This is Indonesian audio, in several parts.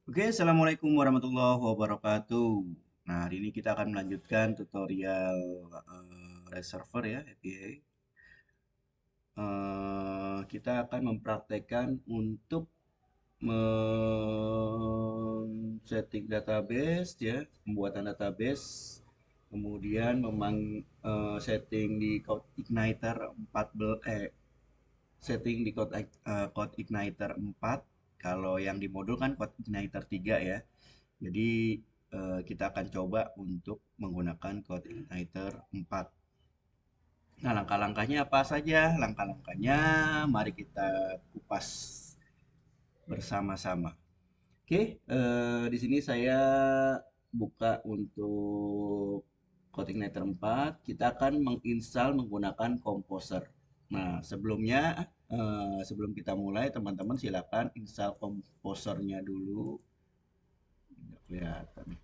Oke, assalamualaikum warahmatullahi wabarakatuh. Nah, hari ini kita akan melanjutkan tutorial reserver ya, API. Kita akan mempraktekkan untuk setting database ya, pembuatan database, kemudian setting di Code Igniter 14 setting di Code Igniter 4. Kalau yang di modul kan Code Igniter 3 ya. Jadi kita akan coba untuk menggunakan Code Igniter 4. Nah, langkah-langkahnya apa saja? Langkah-langkahnya mari kita kupas bersama-sama. Oke, di sini saya buka untuk Code Igniter 4. Kita akan menginstal menggunakan Composer. Nah, sebelum kita mulai, teman-teman silakan install Composernya dulu. Nggak kelihatan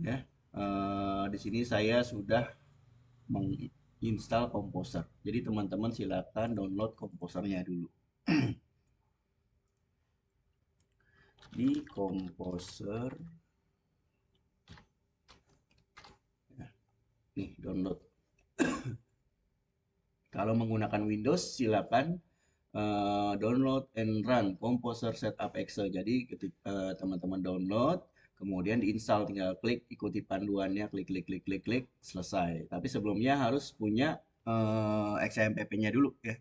ya. Di sini saya sudah menginstal Composer. Jadi teman-teman silakan download Composernya dulu. Di Composer, ya, nih download. Kalau menggunakan Windows silakan download and run Composer Setup Excel. Jadi ketika teman-teman download, kemudian diinstal, tinggal klik ikuti panduannya, klik klik klik klik klik selesai. Tapi sebelumnya harus punya XAMPP-nya dulu ya.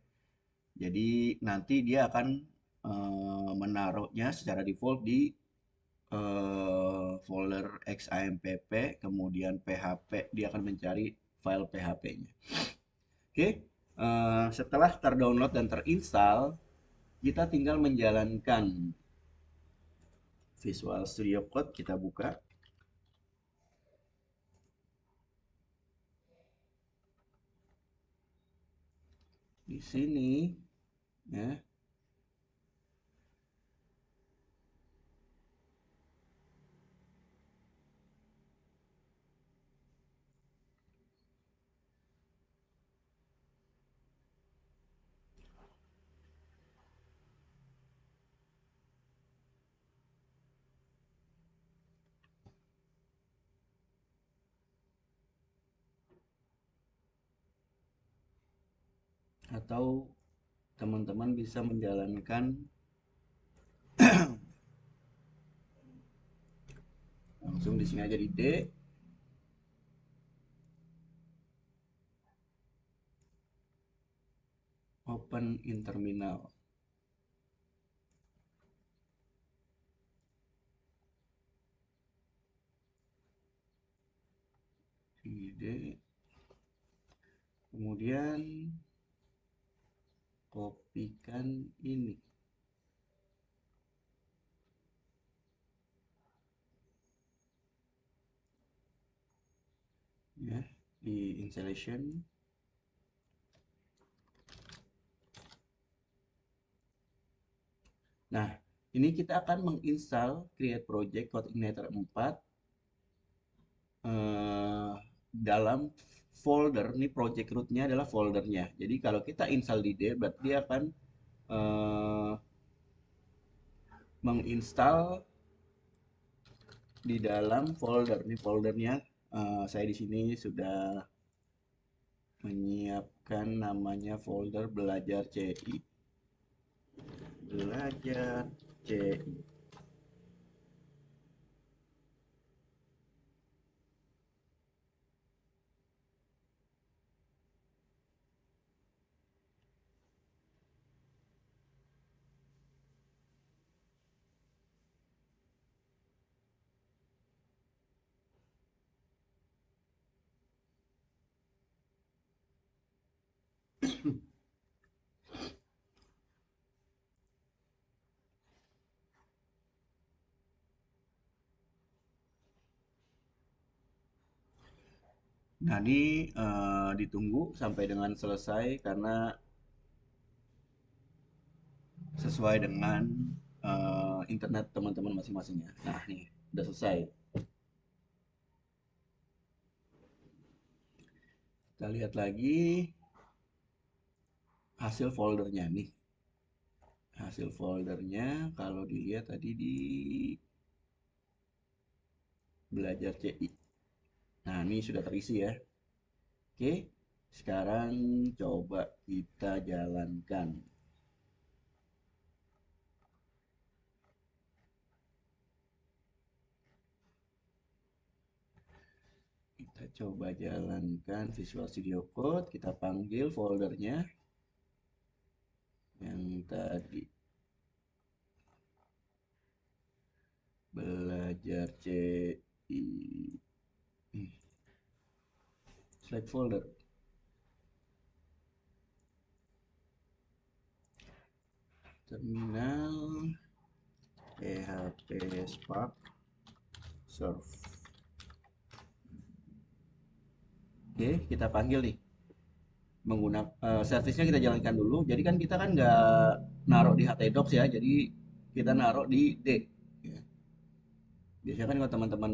Jadi nanti dia akan menaruhnya secara default di folder XAMPP, kemudian PHP, dia akan mencari file PHP-nya. Oke, setelah terdownload dan terinstall, kita tinggal menjalankan Visual Studio Code, kita buka. Di sini, ya, atau teman-teman bisa menjalankan langsung di sini aja di D, open in terminal. Di D, kemudian kopikan ini ya di installation. Nah, ini kita akan menginstal create project Code Igniter 4 dalam folder. Ini project rootnya adalah foldernya. Jadi kalau kita install di D, berarti dia akan eh, menginstal di dalam folder. Ini foldernya. Saya di sini sudah menyiapkan namanya folder belajar CI. Belajar CI. Nah, ini ditunggu sampai dengan selesai karena sesuai dengan internet teman-teman masing-masingnya. Nah, nih udah selesai. Kita lihat lagi hasil foldernya nih. Hasil foldernya kalau dilihat tadi di belajar CI. Nah, ini sudah terisi ya. Oke, sekarang coba kita jalankan. Kita coba jalankan Visual Studio Code. Kita panggil foldernya yang tadi belajar CI. Select folder. Terminal PHP Spark Serve. Oke, kita panggil nih. Menggunakan servisnya kita jalankan dulu. Jadi kan kita kan nggak naruh di htdocs ya. Jadi kita naruh di D. Ya. Biasanya kan kalau teman-teman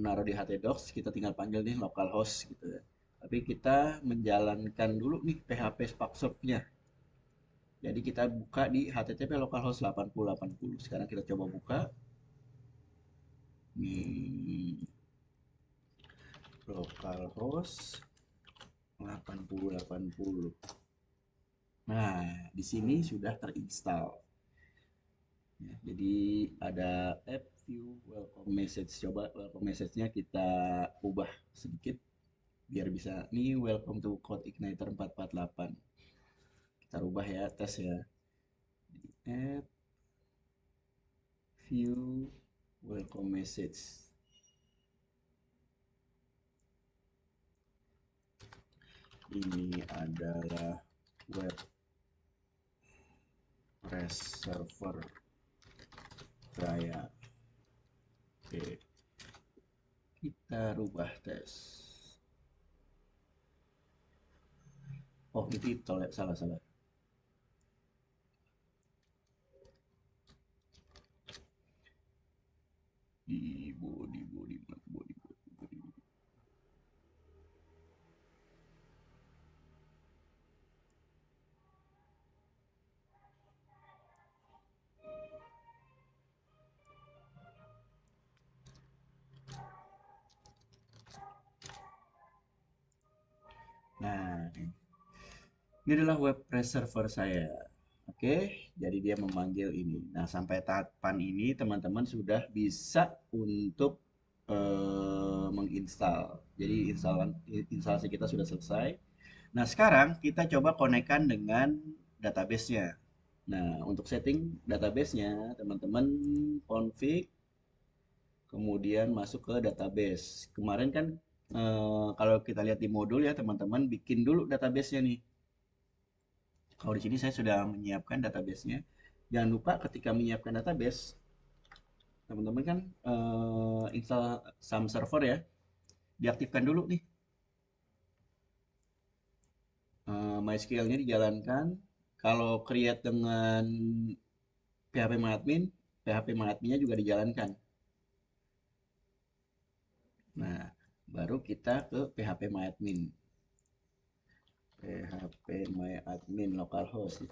naruh di htdocs, kita tinggal panggil nih localhost gitu ya. Tapi kita menjalankan dulu nih PHP Spark Serve-nya. Jadi kita buka di http localhost 8080. Sekarang kita coba buka. Nih, localhost 8080. Nah, di sini sudah terinstall. Ya, jadi ada app view welcome message. Coba welcome message-nya kita ubah sedikit biar bisa nih welcome to Code Igniter 448. Kita ubah ya, tes ya. App view welcome message. Ini adalah web server saya. Oke, kita rubah tes. Oh, itu salah salah. Di body. Nah, ini adalah web server saya. Oke, jadi dia memanggil ini. Nah, sampai tahapan ini teman-teman sudah bisa untuk menginstal. Jadi instalasi kita sudah selesai. Nah, sekarang kita coba konekkan dengan database-nya. Nah, untuk setting database-nya, teman-teman config, kemudian masuk ke database. Kemarin kan kalau kita lihat di modul ya, teman-teman bikin dulu database-nya nih. Kalau di sini saya sudah menyiapkan database-nya. Jangan lupa ketika menyiapkan database, teman-teman kan install some server ya, diaktifkan dulu nih. MySQL-nya dijalankan. Kalau create dengan PHP-MyAdmin-nya juga dijalankan. Nah, baru kita ke PHP-MyAdmin. PHP-MyAdmin localhost.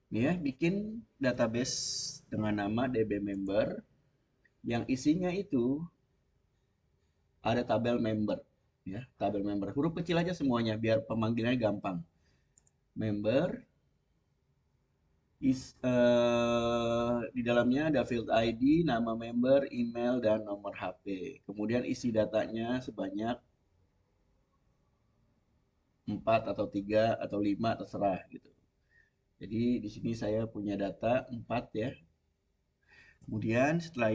Nih ya, bikin database dengan nama dbMember yang isinya itu ada tabel member ya, tabel member huruf kecil aja semuanya biar pemanggilannya gampang. Member di dalamnya ada field ID, nama member, email, dan nomor HP. Kemudian isi datanya sebanyak 4 atau 3 atau 5 terserah gitu. Jadi di sini saya punya data 4 ya. Kemudian setelah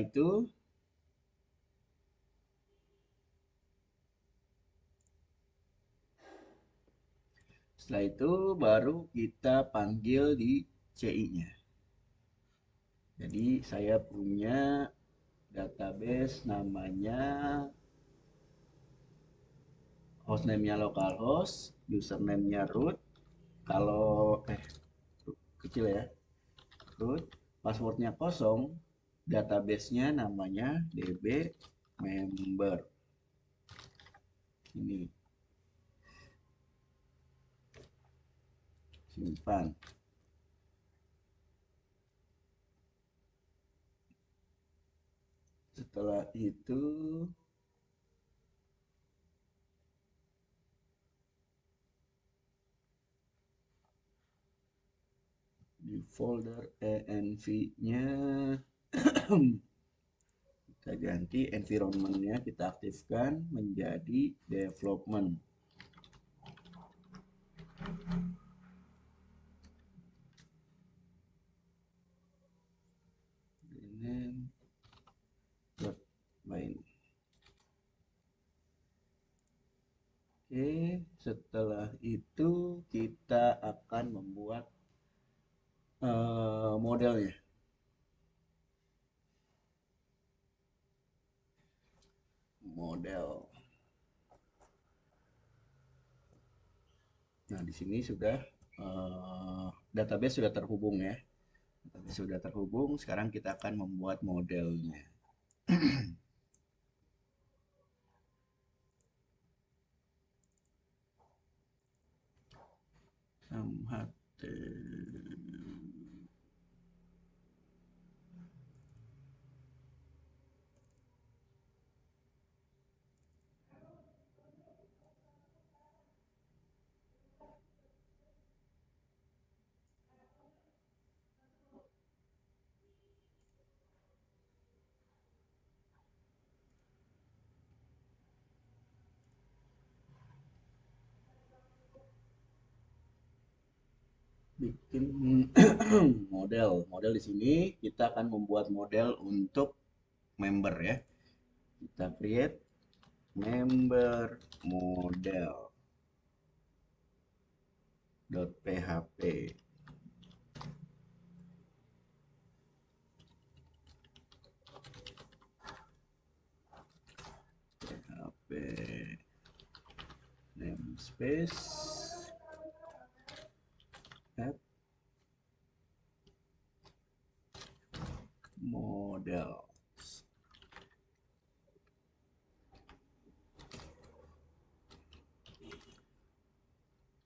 itu baru kita panggil di CI-nya. Jadi saya punya database namanya hostname-nya localhost, username-nya root. Kalau kecil ya, root. passwordnya kosong, databasenya namanya db member. Ini simpan. Setelah itu di folder env-nya kita ganti environment-nya, kita aktifkan menjadi development. Rename main. Oke, setelah itu kita akan membuat modelnya. Model. Nah, di sini sudah database sudah terhubung ya. Database sudah terhubung, sekarang kita akan membuat modelnya. Bikin model di sini kita akan membuat model untuk member ya. Kita create member model .php. php namespace add model.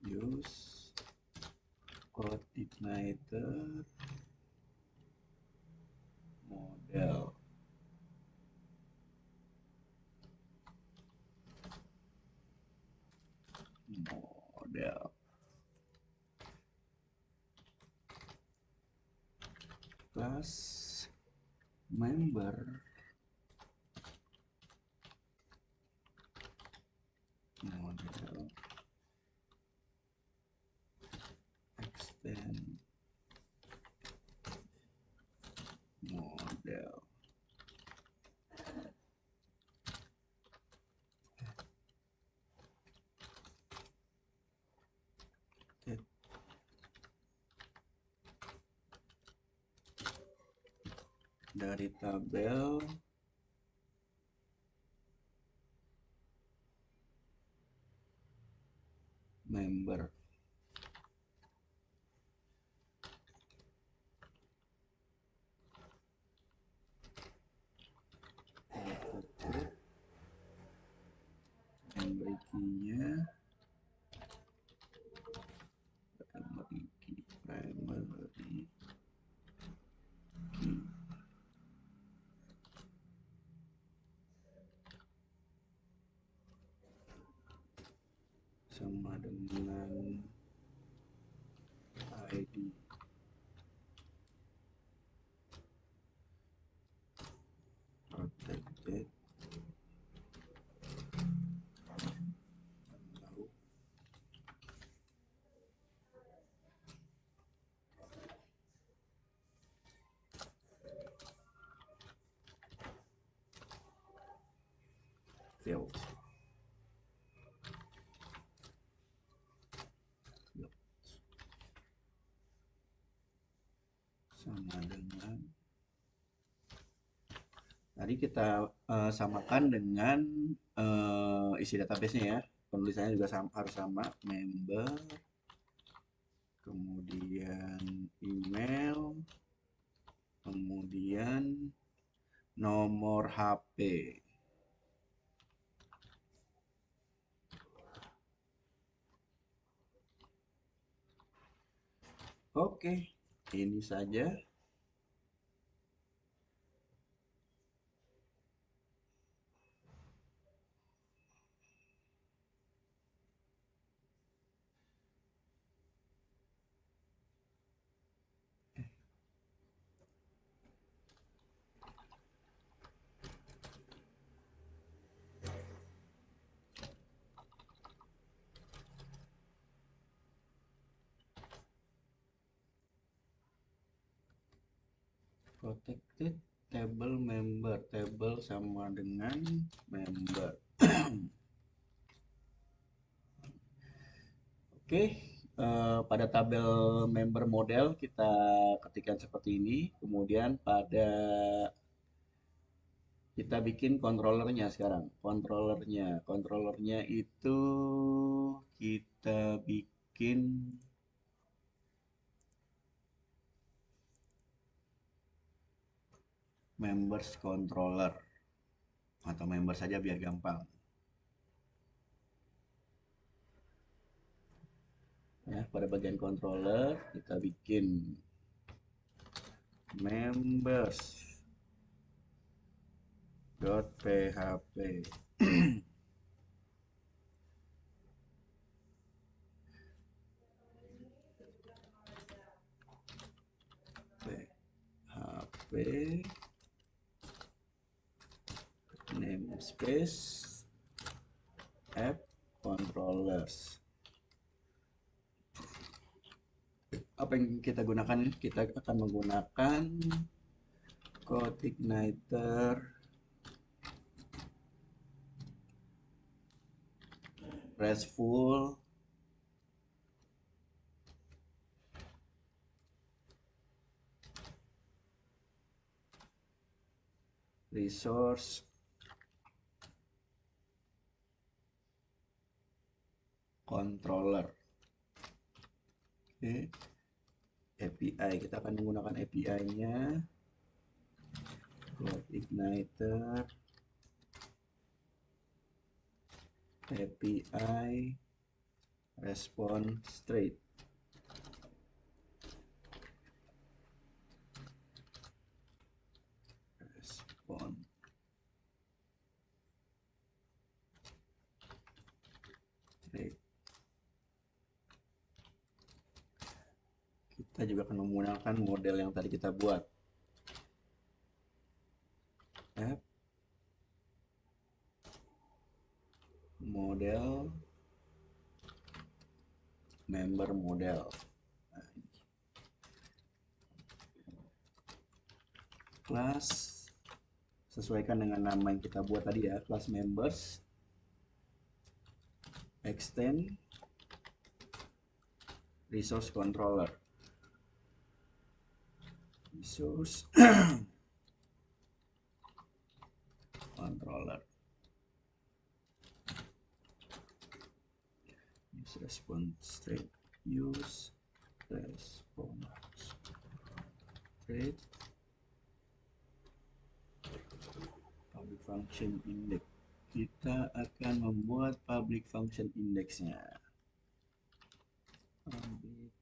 Use code igniter model. Model class member model extend model. Dari tabel member primary key-nya primary key sama dengan ID protected lalu field sama dengan tadi kita samakan dengan isi database-nya ya. Penulisannya juga harus sama, member, kemudian email, kemudian nomor HP. Oke, ini saja. Protected table member, table sama dengan member. Oke, pada tabel member model kita ketikkan seperti ini. Kemudian kita bikin controllernya sekarang. Controllernya itu kita bikin members controller atau member saja biar gampang. Ya, pada bagian controller kita bikin members.php. php namespace app controllers. Apa yang kita gunakan? Kita akan menggunakan CodeIgniter RESTful resource controller. Oke. API, kita akan menggunakan API-nya CodeIgniter API respond straight. Respond straight. Kita juga akan menggunakan model yang tadi kita buat. App model member model. Kelas sesuaikan dengan nama yang kita buat tadi ya, kelas members. Extend resource controller. Resource controller. Use response straight. Use response straight. Public function index. Kita akan membuat public function indexnya. Public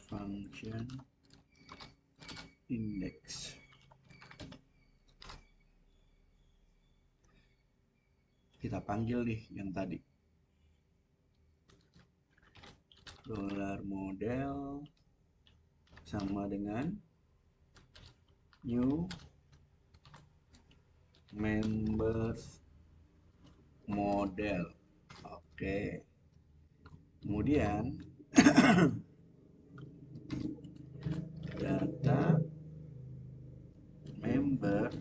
function index. Kita panggil nih yang tadi. $model sama dengan new members model. Oke. Kemudian data member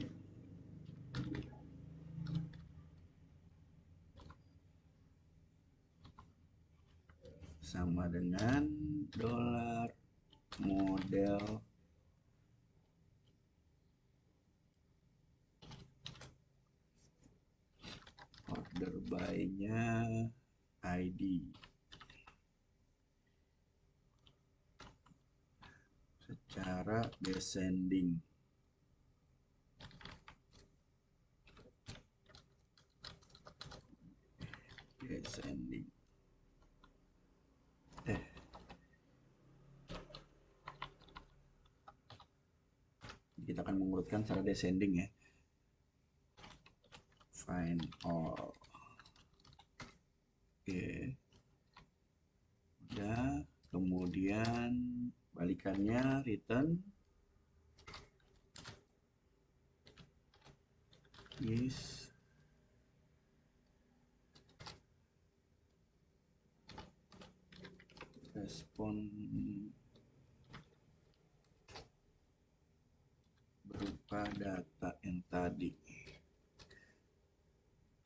sama dengan $model order by-nya ID. cara descending. Descending. Kita akan mengurutkan secara descending ya. Find all. Oke. Ya, kemudian balikannya return is respon berupa data yang tadi.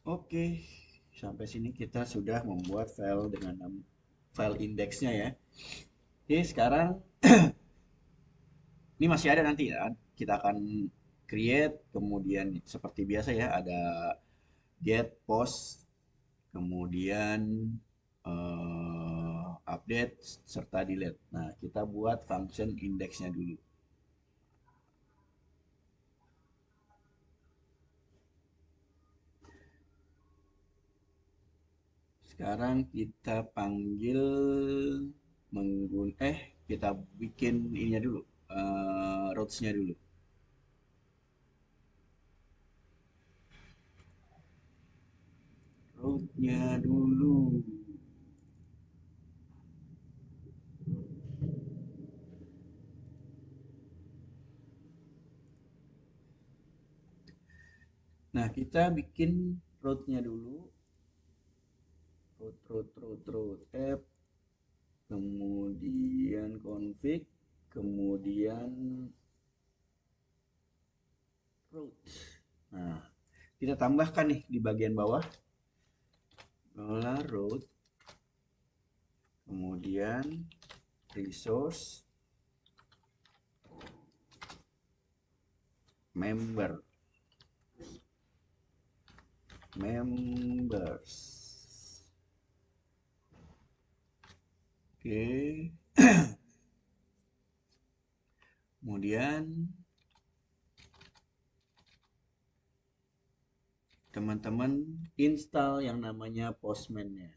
Oke, sampai sini kita sudah membuat file dengan file indeksnya ya. Oke, sekarang ini masih ada nanti ya. Kita akan create, kemudian seperti biasa ya, ada get, post, kemudian update, serta delete. Nah, kita buat function indeksnya dulu. Sekarang kita panggil kita bikin ininya dulu, routes-nya dulu. Route-nya dulu. Nah, kita bikin route-nya dulu. Route app, kemudian config, kemudian route. Nah, kita tambahkan nih di bagian bawah route, kemudian resource members. Oke. Kemudian teman-teman install yang namanya Postman-nya.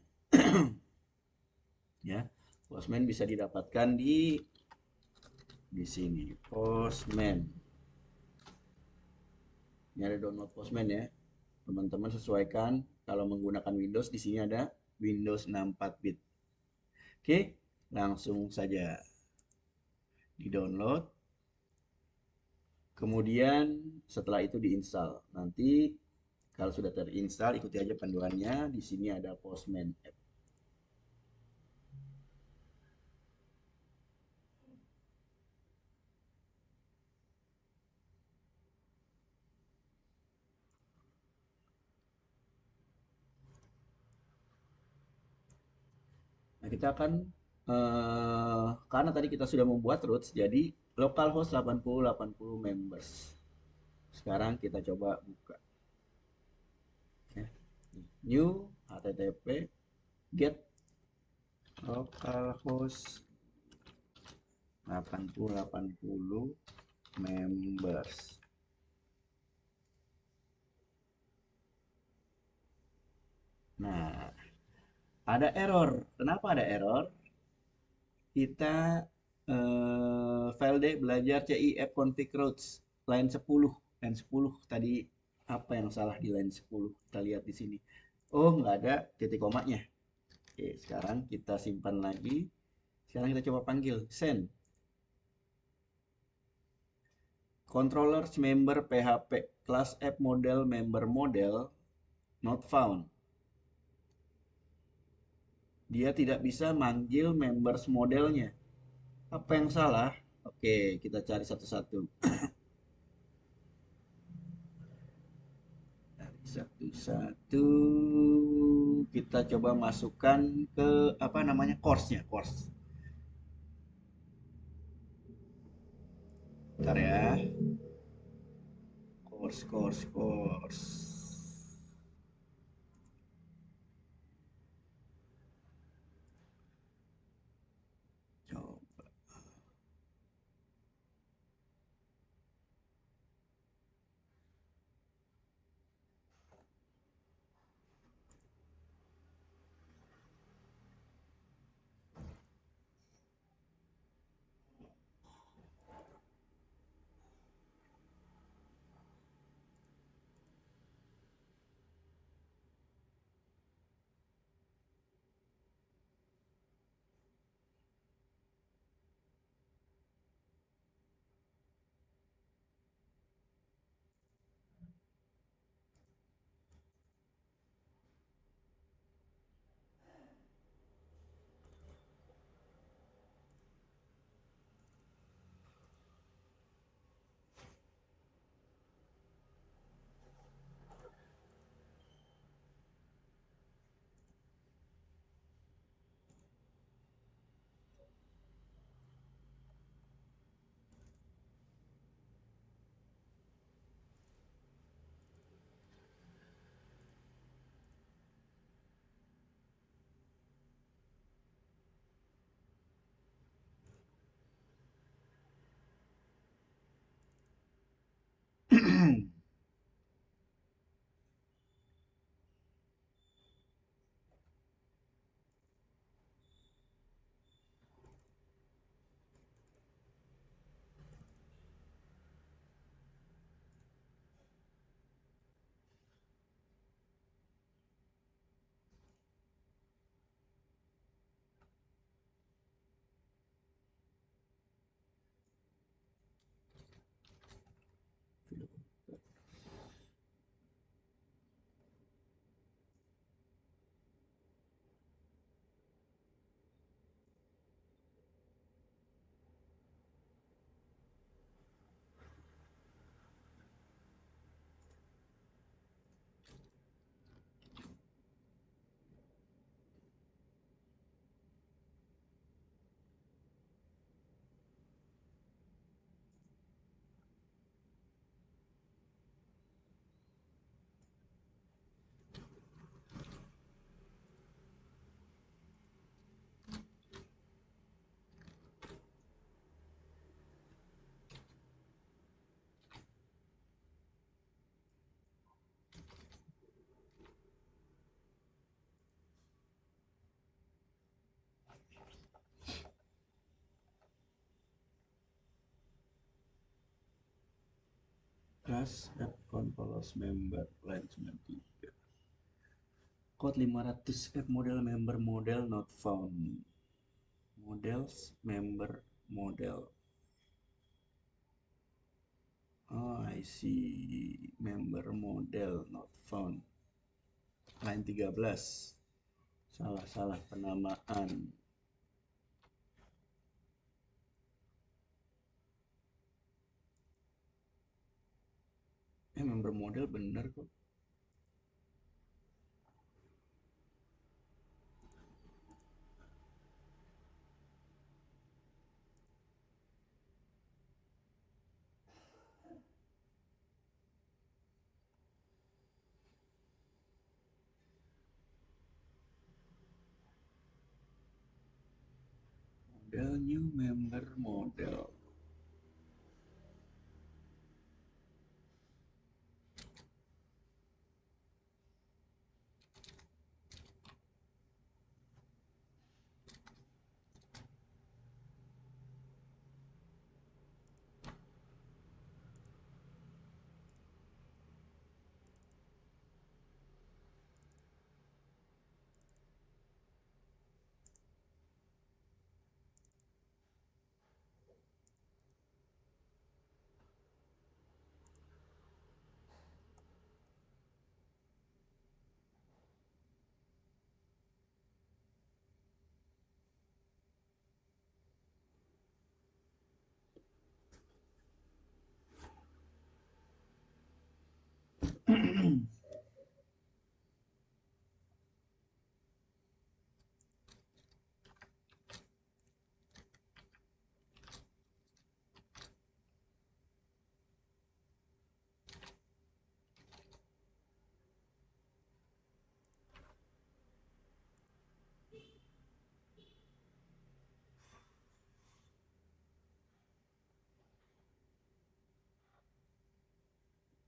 Ya, Postman bisa didapatkan di sini. Postman. Ini ada download Postman ya. Teman-teman sesuaikan, kalau menggunakan Windows di sini ada Windows 64 bit. Oke, langsung saja di-download. Kemudian setelah itu diinstal. Nanti kalau sudah terinstall, ikuti aja panduannya. Di sini ada Postman app. Nah, kita akan karena tadi kita sudah membuat routes, jadi localhost 8080 members. Sekarang kita coba buka. Ya. New http get localhost 8080 members. Nah, ada error. Kenapa ada error? Kita file D belajar CI app config routes line 10. Line 10 tadi apa yang salah di line 10? Kita lihat di sini. Oh, nggak ada titik komanya. Oke, sekarang kita simpan lagi. Sekarang kita coba panggil send controllers member PHP class app model member model not found. Dia tidak bisa manggil members modelnya. Apa yang salah? Oke, kita cari satu-satu. Satu-satu kita coba masukkan ke apa namanya course-nya, course. Bentar ya. Course. Coba. Trust app controls member line 93. Code 500 app model member model not found. Models member model. Oh, I see. Member model not found. Line 13. Salah penamaan. Member model bener kok. Model new member model.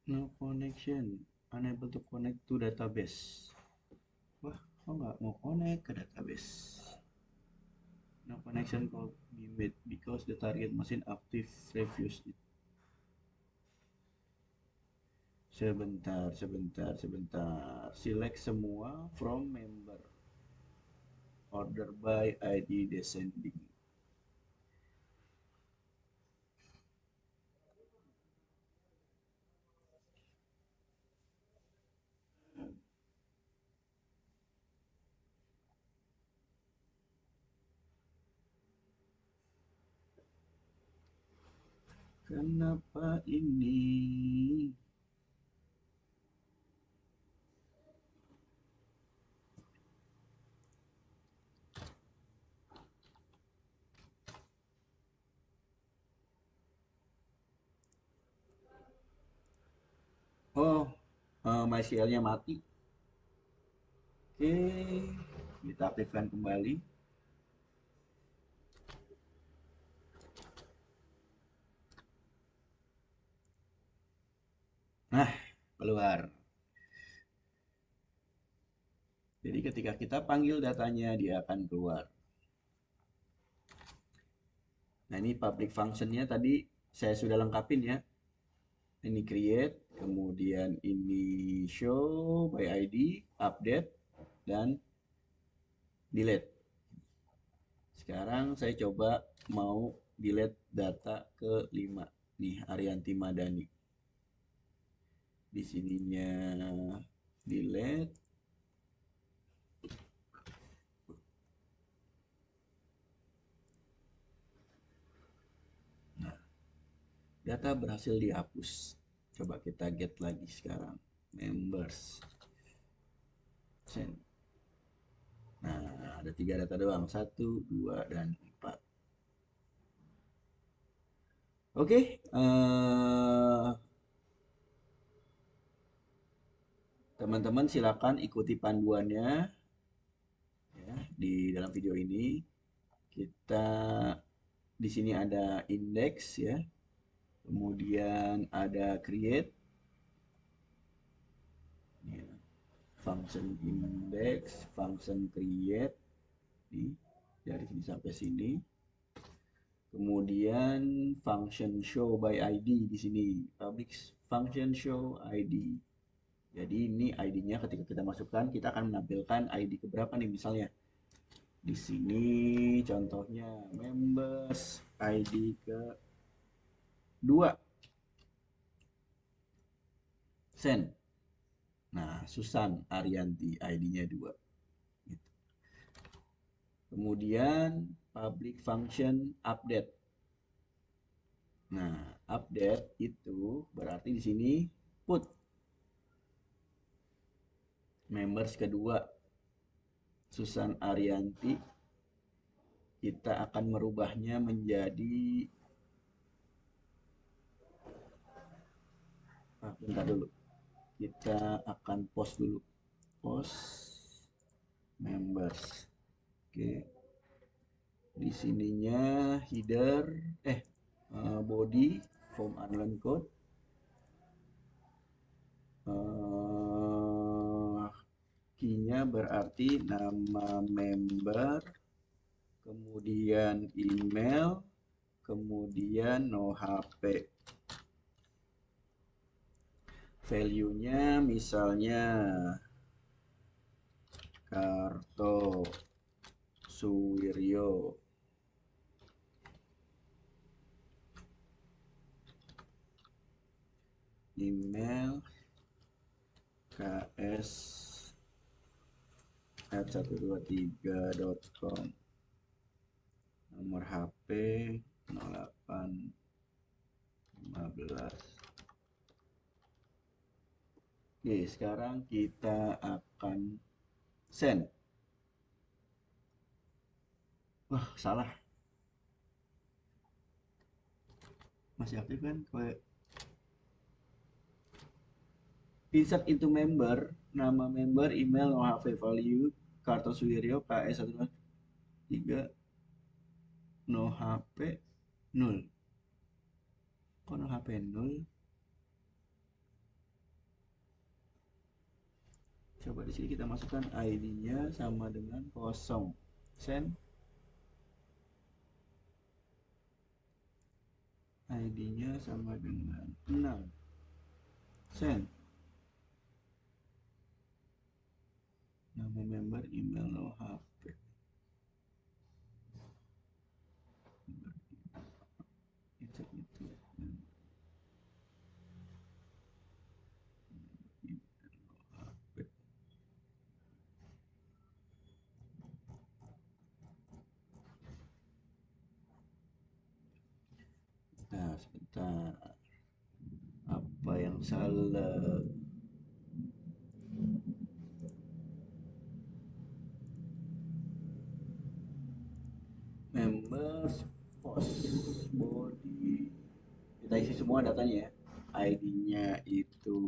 No connection. Unable to connect to database. Wah, kok nggak mau connect ke database? No connection could be made because the target machine active refused it. Sebentar. Select semua from member. Order by ID descending. Kenapa ini? Oh, MySQL-nya mati. Oke, kita aktifkan kembali. Nah, keluar. Jadi ketika kita panggil datanya, dia akan keluar. Nah, ini public function-nya tadi saya sudah lengkapin ya. Ini create, kemudian ini show by ID, update, dan delete. Sekarang saya coba mau delete data ke 5. Nih, Arianti Madani. Di sininya delete. Nah, data berhasil dihapus. Coba kita get lagi sekarang. Members. Send. Nah, ada 3 data doang. 1, 2, dan 4. Oke. Teman-teman silakan ikuti panduannya ya, di dalam video ini. Kita di sini ada index ya. Kemudian ada create. Ya. Function index, function create. Nih, dari sini sampai sini. Kemudian function show by ID di sini, public function show ID. Jadi ini ID-nya ketika kita masukkan, kita akan menampilkan ID keberapa nih misalnya. Di sini contohnya members ID ke 2. Send. Nah, Susan Arianti ID-nya 2. Gitu. Kemudian public function update. Nah, update itu berarti di sini put members kedua Susan Arianti, kita akan merubahnya menjadi bentar dulu. Kita akan post dulu. Post members. Oke. Di sininya header body form online code. Key-nya berarti nama member, kemudian email, kemudian no HP. Value-nya misalnya Karto Suwiryo. Email ks@123.com. Nomor HP 0815. Oke, sekarang kita akan send. Wah, salah. Masih aktif kan? Insert into member, nama member, email, no HP, value, Kartosuwiryo, KS123, no HP, 0. Kok no HP 0? Coba di sini kita masukkan ID-nya sama dengan 0. Send. ID-nya sama dengan 6. Send. Nama member, email, no HP. Insert itu. Nah, sebentar. Apa yang salah? Members, post, body. Kita isi semua datanya ya. ID-nya itu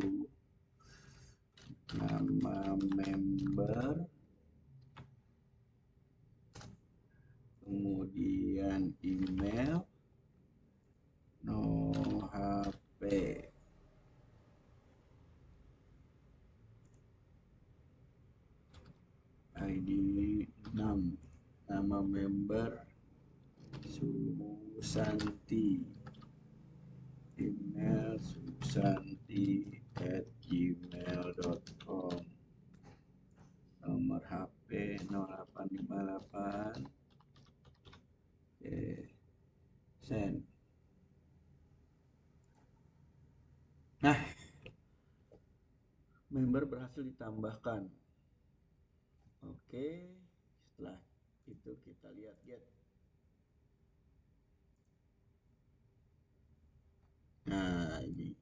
nama member, kemudian email, no HP. ID 6. Nama member Susanti. Email susanti@gmail.com. Nomor HP 0858. Oke. Send. Nah, member berhasil ditambahkan. Oke, setelah itu kita lihat get. Nah, ini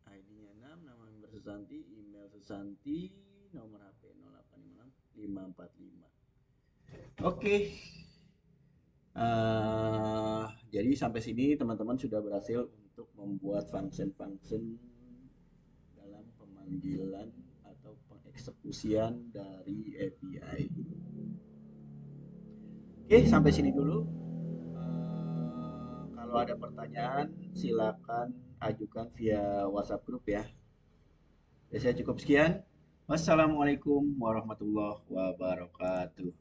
ID-nya 6, nama member Susanti, email Susanti, nomor HP 0856 545. Oke. Jadi sampai sini teman-teman sudah berhasil untuk membuat function-function dalam pemanggilan atau pengeksekusian dari API. Oke, sampai sini dulu. Kalau ada pertanyaan, silakan ajukan via WhatsApp grup ya. Saya cukup sekian. Wassalamualaikum warahmatullahi wabarakatuh.